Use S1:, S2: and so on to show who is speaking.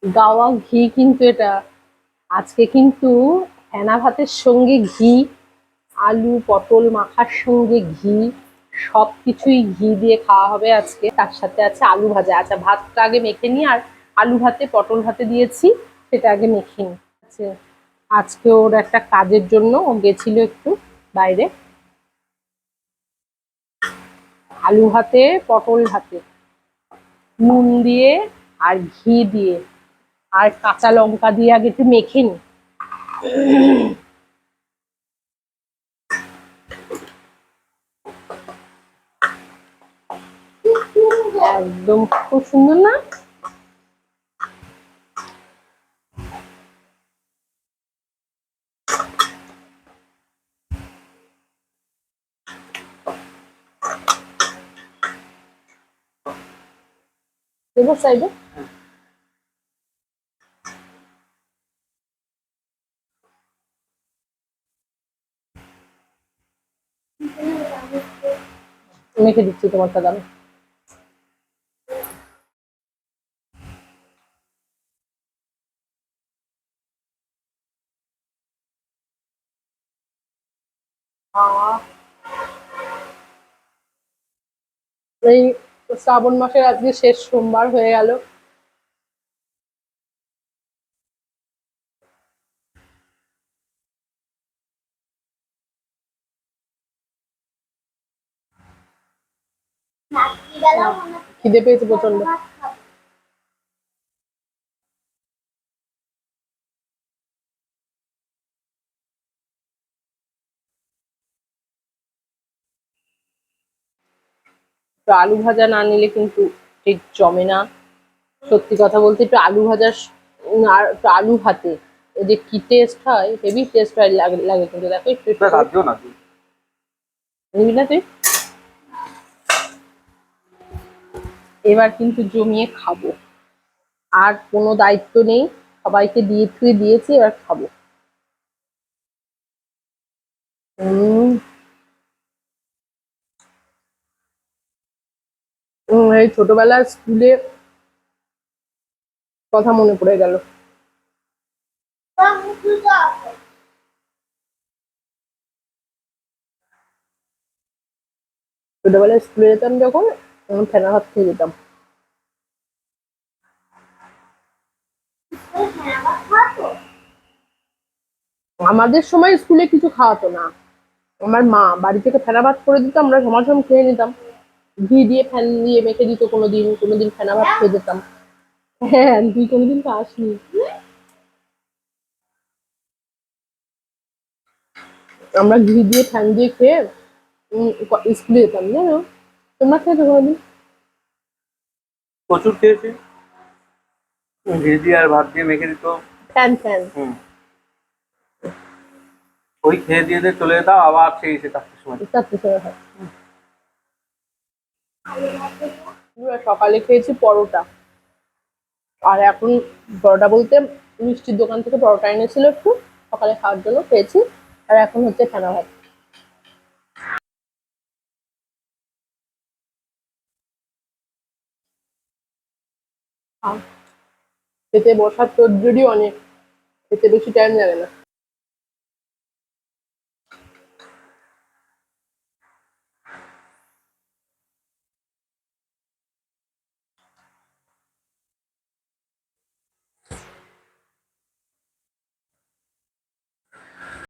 S1: গাওয়া ঘি কিন্তু এটা। আজকে কিন্তু ফেনা ভাতের সঙ্গে ঘি, আলু পটল মাখার সঙ্গে ঘি, সবকিছুই ঘি দিয়ে খাওয়া হবে আজকে। তার সাথে আছে আলু ভাজা। আচ্ছা, ভাতটা আগে মেখে নিই, আর আলু ভাতে পটল ভাতে দিয়েছি সেটা আগে মেখে নিই। আচ্ছা, আজকে ওর একটা কাজের জন্য ও গেছিল একটু বাইরে। আলু ভাতে পটল ভাতে নুন দিয়ে আর ঘি দিয়ে আর কাঁচা লঙ্কা দিয়ে আগে একটু মেখে নিই। একদম খুব সুন্দর না? দেবো সাইডে। মেখে দিচ্ছি তোমারটা, দাও। এই শ্রাবণ মাসের আজকে শেষ সোমবার হয়ে গেল। খিদে পেয়েছে প্রচন্ড। তো আলু ভাজা না নিলে কিন্তু ঠিক জমে না। সত্যি কথা বলতে একটু আলু ভাজা আর একটু আলু ভাতে এই যে কি টেস্ট হয়, হেভি টেস্ট হয় লাগে লাগে কিন্তু। দেখো একটু নিবি না তুই? এবার কিন্তু জমিয়ে খাবো, আর কোনো দায়িত্ব নেই, সবাইকে দিয়ে থুয়ে দিয়েছি, এবার খাবো। এই ছোটবেলার স্কুলে কথা মনে পড়ে গেল। ছোটবেলায় স্কুলে যেতাম যখন, তখন ফেনা ভাত খেয়ে যেতাম। আমাদের সময় স্কুলে কিছু খাওয়াতো না। আমার মা বাড়ি থেকে ফেনা ভাত করে দিত, আমরা সমাসম খেয়ে নিতাম। ঘি দিয়ে ফ্যান দিয়ে মেখে দিত, কোনোদিন কোনোদিন ফেনা ভাত খেয়ে যেতাম। হ্যাঁ, তুই কোনোদিন তো আসনি। আমরা ঘি দিয়ে ফ্যান দিয়ে খেয়ে স্কুলে যেতাম, জানো? তোমরা খেয়েছো কোনোদিন?
S2: প্রচুর খেয়েছি। ঘি দিয়ে আর ভাত দিয়ে মেখে দিত।
S1: Fan fan.
S2: ওই খেয়ে দিয়ে চলে যেতাম, আবার সেই এসে 4টার সময়।
S1: 4টার সময় হয়। সকালে খেয়েছি পরোটা, আর এখন পরোটা বলতে মিষ্টির দোকান থেকে পরোটা এনেছিল একটু সকালে খাওয়ার জন্য, খেয়েছি। আর এখন হচ্ছে ফেনা ভাত। খেতে বসার তোর যদি অনেক, খেতে বেশি টাইম লাগে না।